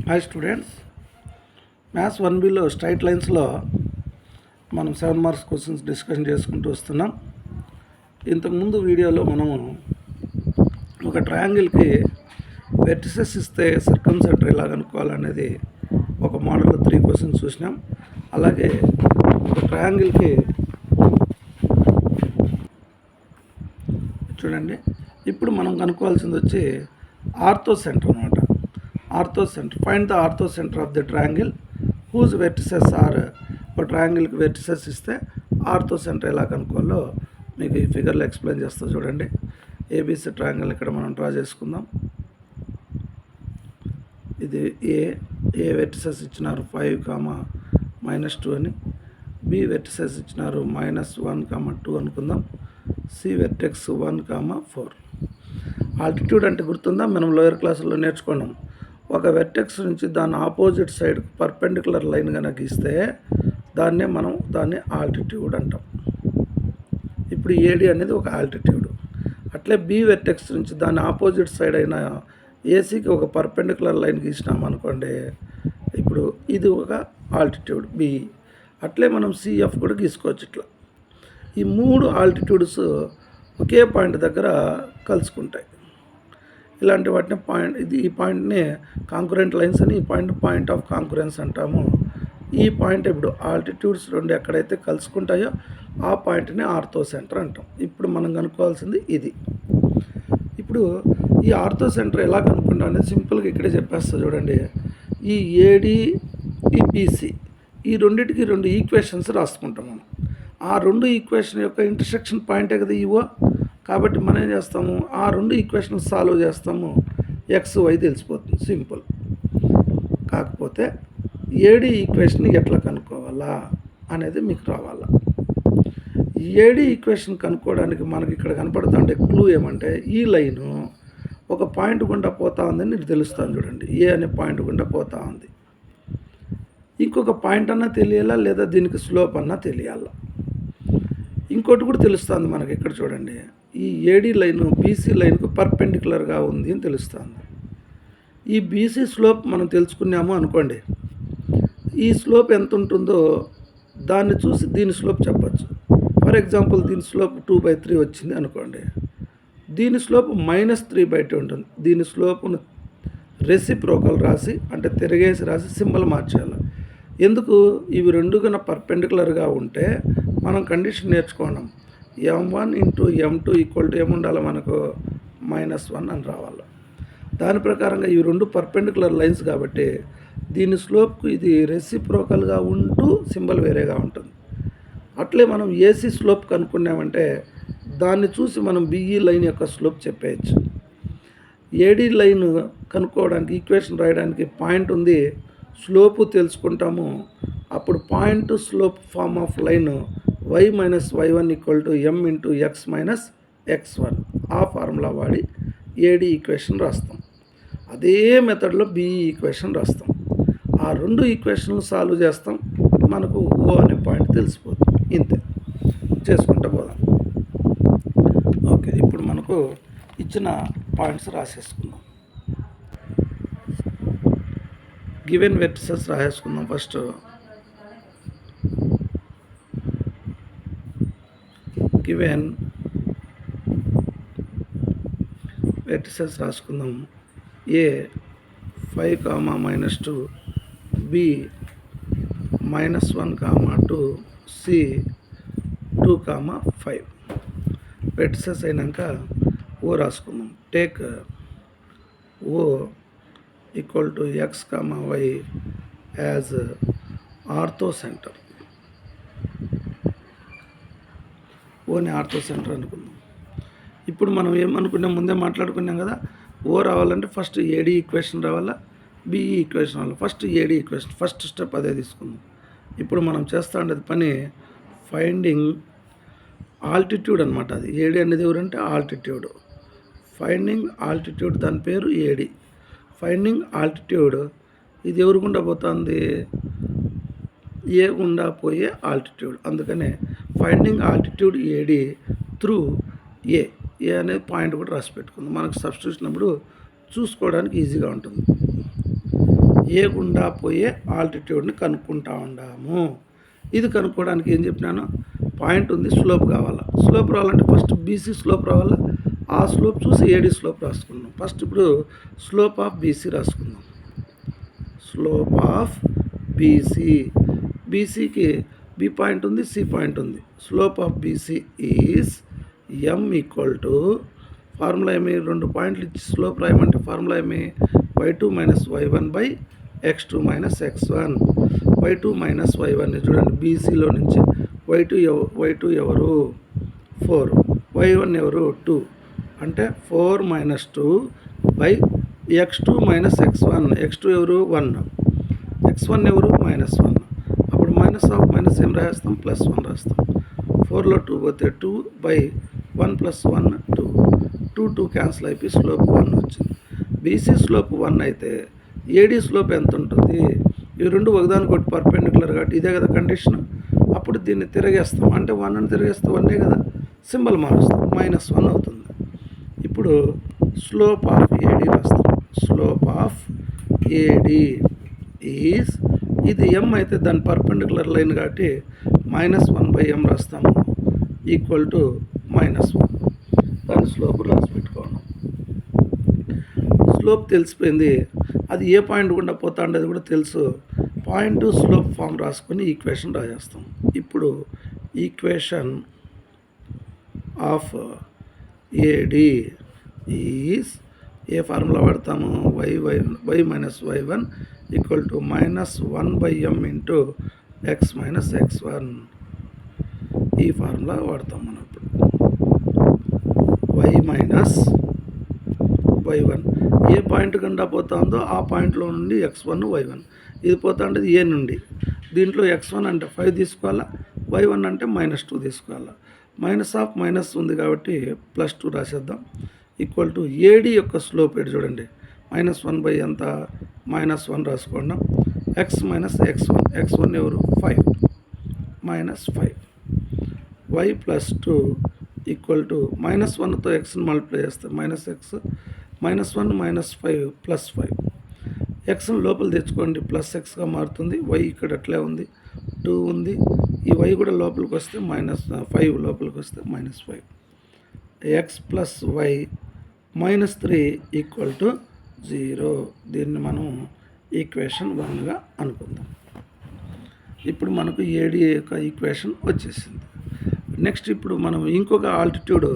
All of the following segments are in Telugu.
హాయ్ స్టూడెంట్స్, మ్యాథ్స్ 1Bలో స్ట్రైట్ లైన్స్లో మనం 7 మార్క్స్ క్వశ్చన్స్ డిస్కషన్ చేసుకుంటూ వస్తున్నాం. ఇంతకుముందు వీడియోలో మనము ఒక ట్రయాంగిల్కి వెర్టిసెస్ ఇస్తే సర్కంసెంటర్ ఎలా కనుక్కోవాలనేది ఒక మోడల్లో 3 క్వశ్చన్స్ చూసినాం. అలాగే ఒక ట్రయాంగిల్కి చూడండి, ఇప్పుడు మనం కనుక్కోవాల్సింది వచ్చి ఆర్థో సెంటర్ అనమాట. Orthocentre, find the orthocentre of the triangle whose vertices are. ఒక ట్రయాంగిల్కి వెర్టిసెస్ ఇస్తే ఆర్థో సెంటర్ ఎలా కనుక్కోవాలో మీకు ఈ ఫిగర్లో ఎక్స్ప్లెయిన్ చేస్తా. చూడండి, ఏబీసీ ట్రయాంగిల్ ఇక్కడ మనం డ్రా చేసుకుందాం. ఇది ఏ వెర్టిసెస్ ఇచ్చినారు 5, -2 అని. బి వెర్టిసెస్ ఇచ్చినారు -1, 2 అనుకుందాం. C vertex 1, 4. ఆల్టిట్యూడ్ అంటే గుర్తుందా, మనం లోయర్ క్లాసుల్లో నేర్చుకున్నాం. ఒక వెర్టెక్స్ నుంచి దాని ఆపోజిట్ సైడ్ పర్పెండిక్యులర్ లైన్ కనుక గీస్తే దాన్ని ఆల్టిట్యూడ్ అంటాం. ఇప్పుడు ఏడి అనేది ఒక ఆల్టిట్యూడ్. అట్లే బి వెర్టెక్స్ నుంచి దాని ఆపోజిట్ సైడ్ అయిన ఏసీకి ఒక పర్పెండిక్యులర్ లైన్ గీసినాం అనుకోండి, ఇప్పుడు ఇది ఒక ఆల్టిట్యూడ్ బి. అట్లే మనం సిఎఫ్ కూడా గీసుకోవచ్చు. ఇట్లా ఈ 3 ఆల్టిట్యూడ్స్ ఒకే పాయింట్ దగ్గర కలుసుకుంటాయి. ఇలాంటి వాటిని ఈ పాయింట్ని కాంకురెంట్ లైన్స్ అని, ఈ పాయింట్ ఆఫ్ కాంకురెన్స్ అంటాము. ఈ పాయింట్ ఇప్పుడు ఆల్టిట్యూడ్స్ 2 ఎక్కడైతే కలుసుకుంటాయో ఆ పాయింట్ని ఆర్థో సెంటర్ అంటాం. ఇప్పుడు మనం కనుక్కోవాల్సింది ఇది. ఇప్పుడు ఈ ఆర్థో సెంటర్ ఎలా కనుక్కుంటాం అనేది సింపుల్గా ఇక్కడే చెప్పేస్తా. చూడండి, ఈ ఏడి, ఈ బీసీ, ఈ రెండింటికి 2 ఈక్వేషన్స్ రాసుకుంటాం మనం. ఆ 2 ఈక్వేషన్ యొక్క ఇంటర్సెక్షన్ పాయింటే కదా ఇవో. కాబట్టి మనం ఏం చేస్తాము, ఆ 2 ఈక్వేషన్ సాల్వ్ చేస్తాము, XY తెలిసిపోతుంది, సింపుల్. కాకపోతే ఏడి ఈక్వేషన్ ఎట్లా కనుక్కోవాలా అనేది మీకు రావాలా. ఏడి ఈక్వేషన్ కనుక్కోవడానికి మనకి ఇక్కడ కనపడుతుంటే క్లూ ఏమంటే, ఈ లైను ఒక పాయింట్ గుండా పోతా ఉందని నీకు తెలుస్తుంది. చూడండి, ఏ అనే పాయింట్ గుండా పోతా ఉంది. ఇంకొక పాయింట్ అన్నా తెలియాలా, లేదా దీనికి స్లోప్ అన్నా తెలియాలా. ఇంకోటి కూడా తెలుస్తుంది మనకి. ఇక్కడ చూడండి, ఈ ఏడి లైను బీసీ లైన్కు పర్పెండిక్యులర్గా ఉంది అని తెలుస్తుంది. ఈ బీసీ స్లోప్ మనం తెలుసుకున్నాము అనుకోండి, ఈ స్లోప్ ఎంత ఉంటుందో దాన్ని చూసి దీని స్లోప్ చెప్పచ్చు. ఫర్ ఎగ్జాంపుల్, దీని స్లోప్ 2/3 వచ్చింది అనుకోండి, దీని స్లోప్ -3/2 ఉంటుంది. దీని స్లోప్ను రెసిప్రోకల్ రాసి, అంటే తిరగేసి రాసి సింబల్ మార్చేయాలి. ఎందుకు, ఇవి 2 కన్నా పర్పెండిక్యులర్గా ఉంటే మనం కండిషన్ నేర్చుకున్నాం, m1 × m2 ఏముండాలి మనకు, -1 అని రావాలి. దాని ప్రకారంగా ఇవి 2 పర్పెండిక్యులర్ లైన్స్ కాబట్టి దీని స్లోప్కు ఇది రెసిప్రోకల్గా ఉంటూ సింబల్ వేరేగా ఉంటుంది. అట్లే మనం ఏసీ స్లోప్ కనుక్కున్నామంటే దాన్ని చూసి మనం బిఈ లైన్ యొక్క స్లోప్ చెప్పేయచ్చు. ఏడీ లైన్ కనుక్కోవడానికి ఈక్వేషన్ రాయడానికి పాయింట్ ఉంది, స్లోపు తెలుసుకుంటాము. అప్పుడు point slope form of line y - y1 = m × x - x1. ఆ ఫార్ములా వాడి ఏడి ఈక్వేషన్ రాస్తాం. అదే మెథడ్లో బిఈ ఈక్వేషన్ రాస్తాం. ఆ 2 ఈక్వేషన్లు సాల్వ్ చేస్తాం, మనకు ఓ అనే పాయింట్ తెలిసిపోతుంది. ఇంతే, చేసుకుంటూ పోదాం. ఓకే, ఇప్పుడు మనకు ఇచ్చిన పాయింట్స్ రాసేసుకుందాం. గివెన్ వెర్టిసెస్ రాసేసుకుందాం. ఫస్ట్ గివెన్ వెర్టిసెస్ రాసుకుందాం. A 5, -2, B -1, 2, C 2, 5. వెర్టిసెస్ అయినాక ఓ రాసుకుందాం. Take O = x, y as orthocentre. ఓని ఆర్థో సెంటర్ అనుకుందాం. ఇప్పుడు మనం ఏమనుకున్నాం, ముందే మాట్లాడుకున్నాం కదా, ఓ రావాలంటే ఫస్ట్ ఏడి ఈక్వేషన్ రావాలా, బిఈ ఈక్వేషన్ రావాలి. First AD equation, first step అదే తీసుకుందాం. ఇప్పుడు మనం చేస్తూ ఉండేది పని ఫైండింగ్ ఆల్టిట్యూడ్ అనమాట. అది ఏడి అనేది ఎవరంటే ఆల్టిట్యూడ్. ఫైండింగ్ ఆల్టిట్యూడ్, దాని పేరు ఏడి. ఫైండింగ్ ఆల్టిట్యూడ్ ఇది ఎవరు గుండా పోతుంది, ఏ గుండా పోయే ఆల్టిట్యూడ్. అందుకనే finding altitude AD through a అనే పాయింట్ కూడా రాసి పెట్టుకుందాం. మనకు సబ్స్టిట్యూషన్ అప్పుడు చూసుకోవడానికి ఈజీగా ఉంటుంది. ఏ గుండా పోయే ఆల్టిట్యూడ్ని కనుక్కుంటా ఉండాము. ఇది కనుక్కోవడానికి ఏం చెప్పినాను, పాయింట్ ఉంది, స్లోప్ కావాలా. స్లోప్ రావాలంటే ఫస్ట్ బీసీ స్లోప్ రావాలా. ఆ స్లోప్ చూసి ఏడీ స్లోప్ రాసుకుందాం. ఫస్ట్ ఇప్పుడు స్లోప్ ఆఫ్ బీసీ రాసుకుందాం. స్లోప్ ఆఫ్ బీసీ, బీసీకి బి పాయింట్ ఉంది, సి పాయింట్ ఉంది. Slope of BC is m equal to, formula ఏమి, 2 పాయింట్లు ఇచ్చి స్లోప్ రాయమంటే ఫార్ములా ఏమి, y2 minus y1 by x2 minus x1. y2 minus y1 చూడండి, బీసీలో నుంచి y2 ఎవరు 4, y1 ఎవరు 2, అంటే 4 minus 2 by x2 minus x1. x2 ఎవరు 1, x1 ఎవరు -1. అప్పుడు మైనస్ ఆఫ్ మైనస్ ఏం రాస్తాం, +1 రాస్తాం. 4లో 2 పోతే 2 బై 1 + 1 2, 2 క్యాన్సిల్ అయిపోయి స్లోప్ 1 వచ్చింది. బీసీ స్లోప్ 1 అయితే ఏడీ స్లోప్ ఎంత ఉంటుంది, ఇవి రెండు ఒకదానికొకటి పర్పెండిక్యులర్ కాబట్టి ఇదే కదా కండిషన్. అప్పుడు దీన్ని తిరగేస్తాం, అంటే 1ని తిరగేస్తే 1 కదా, సింబల్ మారుస్తాం, -1 అవుతుంది. ఇప్పుడు స్లోప్ ఆఫ్ ఏడీ రాస్తాం. స్లోప్ ఆఫ్ ఏడీ ఈజ్, ఇది ఎం అయితే దాని పర్పెండిక్యులర్ లైన్ కాబట్టి -1/m రాస్తాము, ఈక్వల్ టు -1. దాని స్లోప్ రాసి పెట్టుకోవడం. స్లోప్ తెలిసిపోయింది, అది ఏ పాయింట్ గుండా పోతా ఉండేది కూడా తెలుసు. పాయింట్ స్లోప్ ఫామ్ రాసుకొని ఈక్వేషన్ రాసేస్తాం. ఇప్పుడు equation of AD is, A formula వాడతాము, y minus y1 equal to -1/m into x minus x1. ఈ ఫార్ములా వాడతాం మనం ఇప్పుడు. y మైనస్ y1 ఏ పాయింట్ గుండా పోతా ఉందో ఆ పాయింట్లో నుండి x1 y1, ఇది పోతా ఉండేది ఏ నుండి. దీంట్లో x1 అంటే 5 తీసుకోవాలా, y1 అంటే -2 తీసుకోవాలా. మైనస్ ఆఫ్ మైనస్ ఉంది కాబట్టి +2 రాసేద్దాం. ఈక్వల్ టు ఏడీ యొక్క స్లోప్ ఎటు చూడండి, -1 బై ఎంత, -1 రాసుకోండి. x మైనస్ x1, x1 ఎవరు 5, -5. y +2 ఈక్వల్ టు -1తో xని మల్టిప్లై చేస్తే -x, -1 -5 +5. xని లోపల తెచ్చుకోండి, +xగా మారుతుంది. y ఇక్కడ అట్లే ఉంది, 2 ఉంది. ఈ y కూడా లోపలికి వస్తే -5, లోపలికి వస్తే -5. x + y -3 equal to 0. దీన్ని మనం ఈక్వేషన్ 1గా అనుకుందాం. ఇప్పుడు మనకు ఏడీ యొక్క ఈక్వేషన్ వచ్చేసింది. నెక్స్ట్ ఇప్పుడు మనం ఇంకొక ఆల్టిట్యూడ్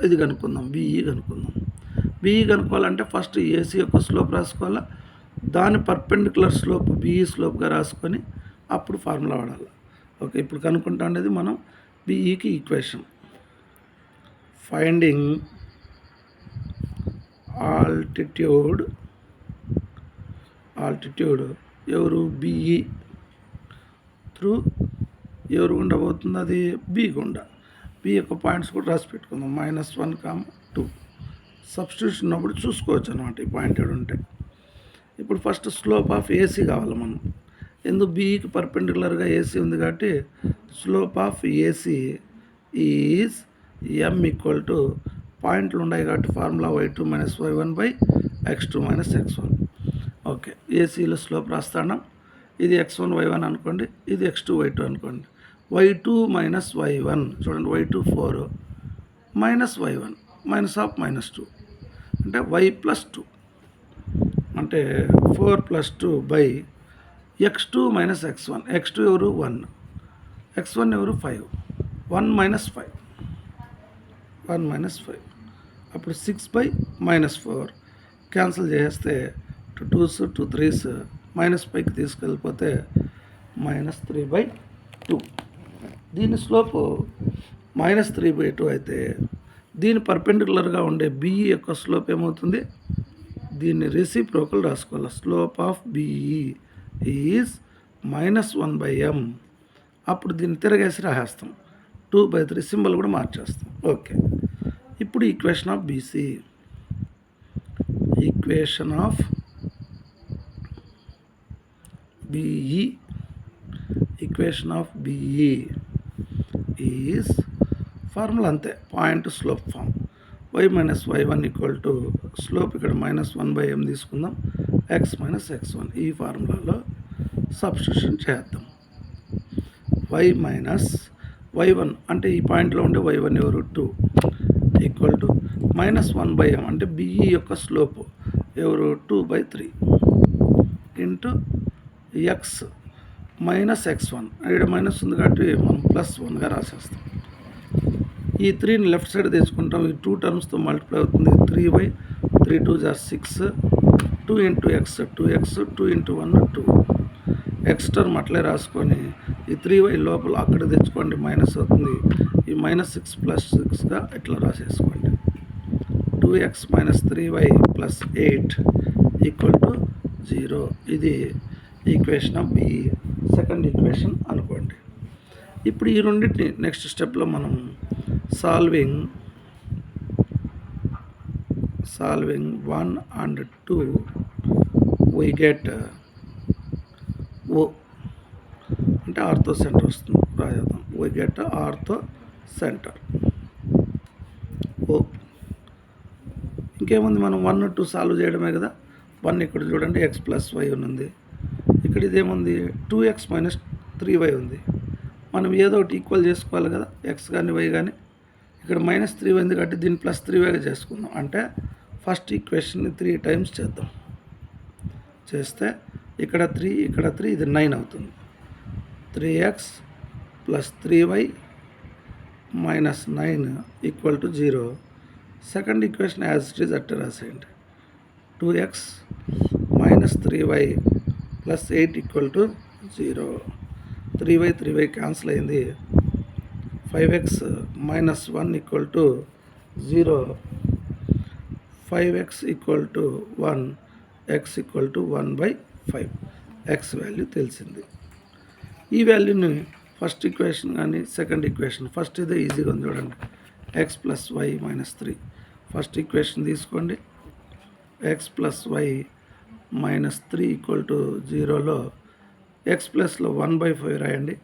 ఇది కనుక్కుందాం, బిఈ కనుక్కుందాం. బిఈ కనుక్కోవాలంటే ఫస్ట్ ఏసీ యొక్క స్లోప్ రాసుకోవాలా, దాని పర్పెండిక్యులర్ స్లోప్ బిఈ స్లోప్గా రాసుకొని అప్పుడు ఫార్ములా వాడాలి. ఓకే, ఇప్పుడు కనుక్కుంటా ఉండేది మనం బిఈకి ఈక్వేషన్. ఫైండింగ్ ఆల్టిట్యూడ్ ఎవరు, బిఈ త్రూ ఎవరు గుండా పోతుంది, అది బి గుండా. బి యొక్క పాయింట్స్ కూడా రాసి పెట్టుకుందాం, -1, 2. సబ్స్టిట్యూషన్ ఉన్నప్పుడు చూసుకోవచ్చు అనమాట ఈ పాయింట్ ఏడు ఉంటే. ఇప్పుడు ఫస్ట్ స్లోప్ ఆఫ్ ఏసీ కావాలి మనం, ఎందుకు బీఈకి పర్పెండిక్యులర్గా ఏసీ ఉంది కాబట్టి slope of AC is m equal to, పాయింట్లు ఉన్నాయి కాబట్టి formula y2 minus y1 by x2 minus x1. Okay, ఏసీలో స్లోప్ రాస్తాను. ఇది x1 y1 అనుకోండి, ఇది x2 y2 అనుకోండి. y2 మైనస్ y1 చూడండి, y2 4 మైనస్ y1 -2 అంటే y + 2 అంటే 4 + 2 by x2 minus x1. x2 ఎవరు 1, x1 ఎవరు 5, 1 - 5, 1 - 5. అప్పుడు 6 బై -4 క్యాన్సిల్ చేస్తే 2 2s 2 3s -5కి తీసుకెళ్ళిపోతే -3/2. దీని స్లోపు -3/2 అయితే దీని పర్పెండిక్యులర్గా ఉండే బిఈ యొక్క స్లోప్ ఏమవుతుంది, దీన్ని రెసిప్రోకల్ రాసుకోవాలి. Slope of BE is -1/m. అప్పుడు దీన్ని తిరగేసి రాసేస్తాం, 2/3 సింబల్ కూడా మార్చేస్తాం. ఓకే, ఇప్పుడు equation of BC. Equation of BE, equation of BE is formula అంతే, point slope form. y minus y1 equal to slope ఇక్కడ -1/m తీసుకుందాం, ఎక్స్ మైనస్ x1 ఈ ఫార్ములాలో సబ్స్టిట్యూషన్ చేద్దాం. y మైనస్ y1 అంటే ఈ పాయింట్లో ఉండే y1 ఎవరు 2 ఈక్వల్ టు -1/m అంటే బిఈ యొక్క స్లోప్ ఎవరు 2/3 ఇంటూ ఎక్స్ మైనస్ x1 ఇక్కడ మైనస్ ఉంది కాబట్టి మనం +1గా రాసేస్తాం. ఈ 3ని లెఫ్ట్ సైడ్ తెచ్చుకుంటాం. ఈ 2 టర్మ్స్తో మల్టిప్లై అవుతుంది. 3y 3 2 6 2 into X 2x 2 into 1 2 X term అట్లే రాసుకొని ఈ 3y లోపల అక్కడ తెచ్చుకోండి, మైనస్ అవుతుంది. ఈ -6 + 6గా ఇట్లా రాసేసుకోండి. 2x - 3y + 8 equal to 0. ఇది equation of B, second equation అనుకోండి. ఇప్పుడు ఈ రెండింటిని నెక్స్ట్ స్టెప్లో మనం solving 1 and 2 we get O అంటే ఆర్థో సెంటర్ వస్తుంది. రాద్దాం. we get orthocentre O. ఇంకేముంది, మనం 1 2 సాల్వ్ చేయడమే కదా. 1 ఇక్కడ చూడండి x + y ఉంది. ఇక్కడ ఇదేముంది 2x - 3y ఉంది. మనం ఏదో ఒకటి ఈక్వల్ చేసుకోవాలి కదా, ఎక్స్ కానీ వై కానీ. ఇక్కడ -3y ఉంది కాబట్టి దీన్ని +3yగా చేసుకుందాం. అంటే ఫస్ట్ ఈక్వేషన్ని 3 టైమ్స్ చేద్దాం. చేస్తే ఇక్కడ 3 ఇక్కడ 3 ఇది 9 అవుతుంది. 3x + 3y - 9 equal to 0. Second equation as it is అట్టే రాసేయండి. 2x - 3y + 8 equal to 0. 3y cancel అయింది. 5x - 1 equal to 0. 5x equal to 1, x equal to 1/5. X value తెలిసింది. ఈ వాల్యూని ఫస్ట్ ఈక్వేషన్ కానీ సెకండ్ ఈక్వేషన్, ఫస్ట్ ఇదే ఈజీగా ఉంది చూడండి. x + y - 3 ఫస్ట్ ఈక్వేషన్ తీసుకోండి. x + y - 3 ఈక్వల్ టు 0లో x ప్లస్లో 1/5 రాయండి.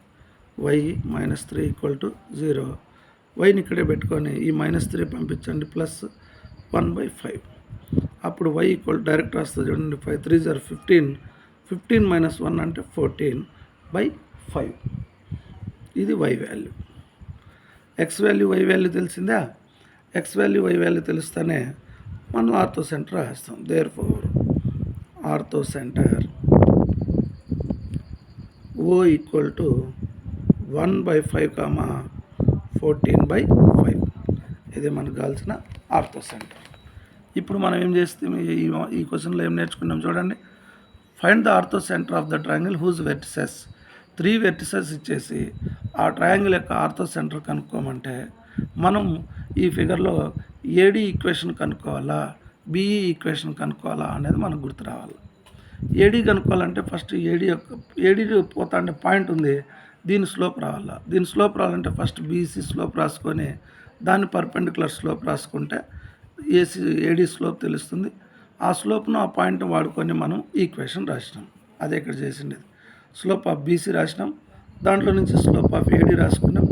y - 3 equal to 0. వైని ఇక్కడే పెట్టుకొని ఈ -3 పంపించండి, ప్లస్ 1/5. అప్పుడు y ఈక్వల్ డైరెక్ట్ రాస్తుంది చూడండి. 5 3 = 15. 15 - 1 అంటే 14/5. ఇది y value. X value y value తెలిసిందా. ఎక్స్ వాల్యూ y వాల్యూ తెలుస్తేనే మనం ఆర్థో సెంటర్ రాస్తాం. Therefore ortho centre O equal to 1/5, 14/5. ఇది మనకు కావాల్సిన ఆర్థో సెంటర్. ఇప్పుడు మనం ఏం చేస్తాం, ఈ క్వశ్చన్లో ఏం నేర్చుకున్నాం చూడండి. Find the orthocentre of the triangle whose vertices. 3 vertices ఇచ్చేసి ఆ ట్రయాంగిల్ యొక్క ఆర్థో సెంటర్ కనుక్కోమంటే మనం ఈ ఫిగర్లో ఏడీ ఈక్వేషన్ కనుక్కోవాలా, బిఈ ఈక్వేషన్ కనుక్కోవాలా అనేది మనకు గుర్తు రావాలి. ఏడీ కనుక్కోవాలంటే ఫస్ట్ ఏడీ పోతా అంటే పాయింట్ ఉంది, దీని స్లోప్ రావాలా. దీని స్లోప్ రావాలంటే ఫస్ట్ బీసీ స్లోప్ రాసుకొని దాని పర్పెండిక్యులర్ స్లోప్ రాసుకుంటే ఏడీ స్లోప్ తెలుస్తుంది. ఆ స్లోప్ను ఆ పాయింట్ను వాడుకొని మనం ఈక్వేషన్ రాసినాం. అదే ఇక్కడ చేసిండేది. స్లోప్ ఆఫ్ బీసీ రాసినాం, దాంట్లో నుంచి స్లోప్ ఆఫ్ ఏడీ రాసుకున్నాం.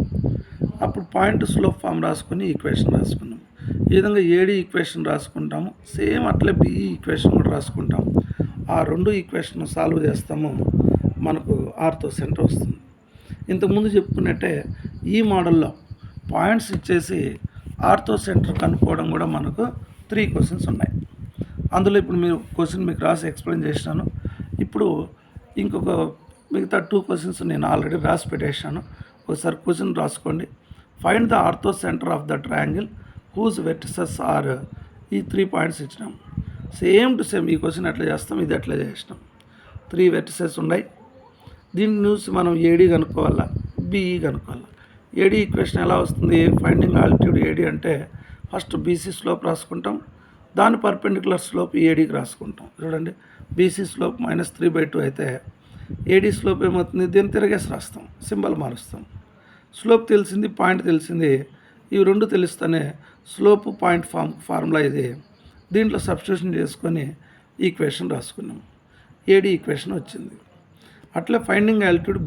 అప్పుడు పాయింట్ స్లోప్ ఫామ్ రాసుకొని ఈక్వేషన్ రాసుకున్నాం. ఈ విధంగా ఏడీ ఈక్వేషన్ రాసుకుంటాము. సేమ్ అట్లే బిఈ ఈక్వేషన్ కూడా రాసుకుంటాం. ఆ రెండు ఈక్వేషన్ సాల్వ్ చేస్తాము, మనకు ఆర్థో సెంటర్ వస్తుంది. ఇంతకుముందు చెప్పుకున్నట్టే ఈ మోడల్లో పాయింట్స్ ఇచ్చేసి ఆర్థో సెంటర్ కనుక్కోవడం కూడా మనకు 3 క్వశ్చన్స్ ఉన్నాయి. అందులో ఇప్పుడు మీరు క్వశ్చన్ మీకు రాసి ఎక్స్ప్లెయిన్ చేసినాను. ఇప్పుడు ఇంకొక మిగతా 2 క్వశ్చన్స్ నేను ఆల్రెడీ రాసి పెట్టేసాను. ఒకసారి క్వశ్చన్ రాసుకోండి. Find the orthocentre of the triangle whose vertices are. ఈ 3 పాయింట్స్ ఇచ్చినాం. సేమ్ టు సేమ్ ఈ క్వశ్చన్ ఎట్లా చేస్తాం, ఇది ఎట్లా చేసినాం. 3 వెర్టిసెస్ ఉన్నాయి. దీన్ని చూసి మనం ఏడీ కనుక్కోవాలా, బిఈ కనుక్కోవాలా. ఏడీ ఈక్వేషన్ ఎలా వస్తుంది, ఫైండింగ్ ఆల్టిట్యూడ్ ఏడీ అంటే ఫస్ట్ బీసీ స్లోప్ రాసుకుంటాం, దాని పర్పెండిక్యులర్ స్లోప్ ఏడీకి రాసుకుంటాం. చూడండి, బీసీ స్లోప్ -3/2 అయితే ఏడీ స్లోప్ ఏమవుతుంది, దీన్ని తిరగేసి రాస్తాం, సింబల్ మారుస్తాం. స్లోప్ తెలిసింది, పాయింట్ తెలిసింది. ఇవి రెండు తెలుస్తేనే స్లోప్ పాయింట్ ఫార్ములా ఇది. దీంట్లో సబ్స్టిట్యూషన్ చేసుకొని ఈక్వేషన్ రాసుకున్నాం. ఏడీ ఈక్వేషన్ వచ్చింది. అట్లా ఫైండింగ్ ఆల్టిట్యూడ్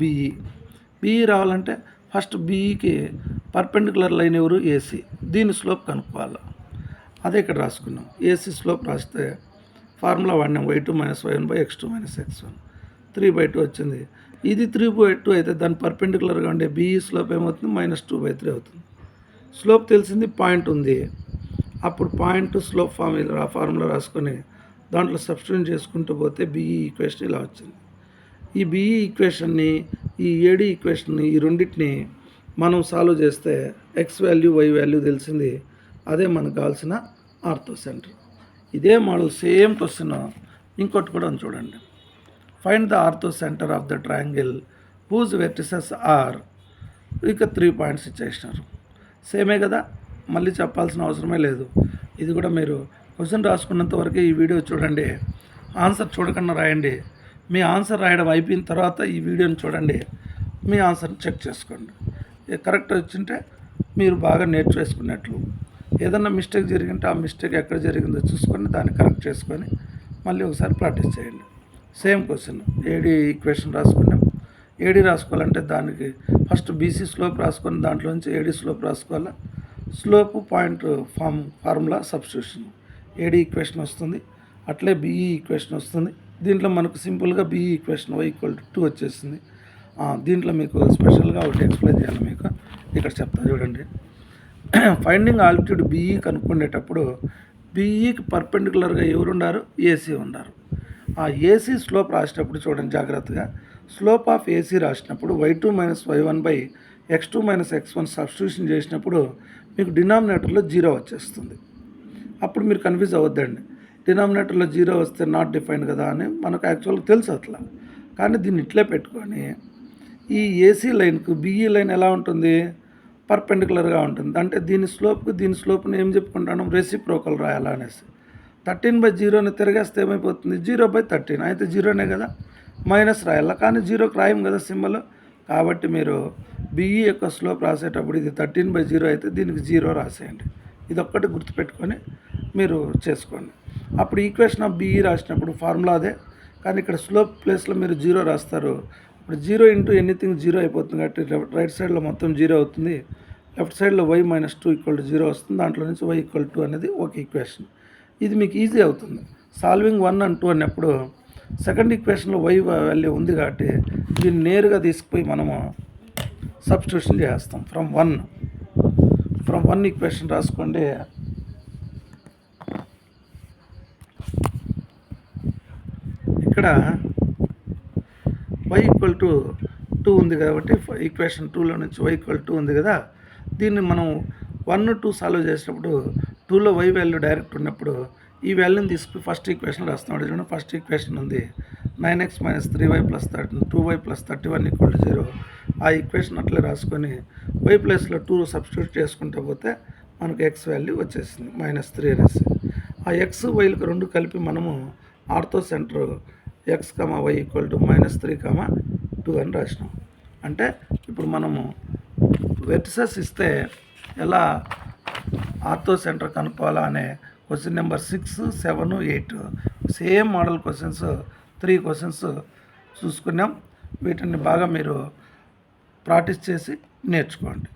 బిఈ రావాలంటే ఫస్ట్ బిఈకి పర్పెండిక్యులర్ లైన్ ఎవరు, ఏసీ. దీని స్లోప్ కనుక్కోవాలి. అదే ఇక్కడ రాసుకున్నాం. ఏసీ స్లోప్ రాస్తే ఫార్ములా వాడినాం y2 minus y1 by x2 minus x1 3/2 వచ్చింది. ఇది 3/2 అయితే దాని పర్పెండికులర్గా ఉండే బీఈ స్లోప్ ఏమవుతుంది -2/3 అవుతుంది. స్లోప్ తెలిసింది, పాయింట్ ఉంది. అప్పుడు పాయింట్ స్లోప్ ఫార్ములా రాసుకొని దాంట్లో సబ్స్టిట్యూట్ చేసుకుంటూ పోతే బీఈ ఈక్వేషన్ ఇలా వచ్చింది. ఈ బీఈ ఈక్వేషన్ని, ఈ ఏడీ ఈక్వేషన్ని, ఈ రెండింటిని మనం సాల్వ్ చేస్తే ఎక్స్ వాల్యూ వై వాల్యూ తెలిసింది. అదే మనకు కావాల్సిన ఆర్థో సెంటర్. ఇదే మోడల్ సేమ్ క్వశ్చన్ ఇంకోటి కూడా ఉంది చూడండి. Find the orthocentre of the triangle whose vertices are. ఇక 3 పాయింట్స్ ఇచ్చేసినారు. సేమే కదా, మళ్ళీ చెప్పాల్సిన అవసరమే లేదు. ఇది కూడా మీరు క్వశ్చన్ రాసుకున్నంత వరకే ఈ వీడియో చూడండి, ఆన్సర్ చూడకుండా రాయండి. మీ ఆన్సర్ రాయడం అయిపోయిన తర్వాత ఈ వీడియోని చూడండి, మీ ఆన్సర్ని చెక్ చేసుకోండి. కరెక్ట్ వచ్చింటే మీరు బాగా నేర్చేసుకున్నట్లు. ఏదన్నా మిస్టేక్ జరిగింటే ఆ మిస్టేక్ ఎక్కడ జరిగిందో చూసుకొని దాన్ని కరెక్ట్ చేసుకొని మళ్ళీ ఒకసారి ప్రాక్టీస్ చేయండి. సేమ్ క్వశ్చన్ ఏడీ ఈక్వేషన్ రాసుకున్నాం. ఏడీ రాసుకోవాలంటే దానికి ఫస్ట్ బీసీ స్లోప్ రాసుకొని దాంట్లో నుంచి ఏడీ స్లోప్ రాసుకోవాలి. స్లోప్ పాయింట్ ఫార్ములా సబ్స్టిట్యూషన్ ఏడీ ఈక్వేషన్ వస్తుంది. అట్లే బీఈ ఈక్వేషన్ వస్తుంది. దీంట్లో మనకు సింపుల్గా బీఈ ఈక్వేషన్ y=2 వచ్చేసింది. దీంట్లో మీకు స్పెషల్గా ఒకటి ఎక్స్ప్లెయిన్ చేయాలి. మీకు ఇక్కడ చెప్తా చూడండి. ఫైండింగ్ ఆల్టిట్యూడ్ బీఈ కనుక్కునేటప్పుడు బీఈకి పర్పెండికులర్గా ఎవరు ఉన్నారు, ఏసీ ఉన్నారు. ఆ ఏసీ స్లోప్ రాసేటప్పుడు చూడండి జాగ్రత్తగా. స్లోప్ ఆఫ్ ఏసీ రాసినప్పుడు y2 minus y1 by x2 minus x1 substitution చేసినప్పుడు మీకు డినామినేటర్లో 0 వచ్చేస్తుంది. అప్పుడు మీరు కన్ఫ్యూజ్ అవ్వద్దండి. డినామినేటర్లో 0 వస్తే నాట్ డిఫైన్డ్ కదా అని మనకు యాక్చువల్గా తెలుసు అట్లా. కానీ దీన్ని ఇట్లే పెట్టుకొని ఈ ఏసీ లైన్కు బీఈ లైన్ ఎలా ఉంటుంది, పర్పెండికులర్గా ఉంటుంది. అంటే దీని స్లోప్ని ఏం చెప్పుకుంటాను, రెసిప్రోకల్ రాయాలా అనేసి. 13/0ని తిరగేస్తే ఏమైపోతుంది, 0/13 అయితే 0నే కదా, మైనస్ రాయాలా. కానీ 0కి రాయం కదా సింబల్. కాబట్టి మీరు బీఈ యొక్క స్లోప్ రాసేటప్పుడు ఇది 13/0 అయితే దీనికి 0 రాసేయండి. ఇది ఒక్కటి గుర్తుపెట్టుకొని మీరు చేసుకోండి. అప్పుడు ఈక్వేషన్ ఆఫ్ బీఈ రాసినప్పుడు ఫార్ములా అదే, కానీ ఇక్కడ స్లోప్ ప్లేస్లో మీరు 0 రాస్తారు. ఇప్పుడు 0 ఇంటూ ఎనీథింగ్ 0 అయిపోతుంది. కాబట్టి రైట్ సైడ్లో మొత్తం 0 అవుతుంది. లెఫ్ట్ సైడ్లో y-2 = 0 వస్తుంది. దాంట్లో నుంచి y=2 అనేది ఒక ఈక్వేషన్. ఇది మీకు ఈజీ అవుతుంది. సాల్వింగ్ 1 and 2 అన్నప్పుడు సెకండ్ ఈక్వేషన్లో y వాల్యూ ఉంది కాబట్టి దీన్ని నేరుగా తీసుకుపోయి మనము సబ్స్టిట్యూషన్ చేస్తాం. ఫ్రమ్ వన్ ఈక్వేషన్ రాసుకోండి. ఇక్కడ y=2 ఉంది కాబట్టి ఈక్వేషన్ 2లో నుంచి y=2 ఉంది కదా, దీన్ని మనం 1, 2 సాల్వ్ చేసినప్పుడు 2లో y వాల్యూ డైరెక్ట్ ఉన్నప్పుడు ఈ వాల్యూని తీసుకుని ఫస్ట్ ఈక్వేషన్ రాస్తాం. చూడండి, ఫస్ట్ ఈక్వేషన్ ఉంది 9x - 3y + 13 2y + 31 = 0. ఆ ఈక్వేషన్ అట్లే రాసుకొని y ప్లేస్లో 2 సబ్స్టిట్యూట్ చేసుకుంటూ పోతే మనకు x వాల్యూ వచ్చేసింది -3 అనేసి. ఆ x వైలకు రెండు కలిపి మనము ఆర్థో సెంటర్ x, y = -3, 2 అని రాసినాం. అంటే ఇప్పుడు మనము వెర్టిసెస్ ఇస్తే ఎలా ఆర్థో సెంటర్ కనుక్కోవాలా అనే question number 6, 7, 8 same model questions 3 questions చూసుకున్నాం. వీటిని బాగా మీరు ప్రాక్టీస్ చేసి నేర్చుకోండి.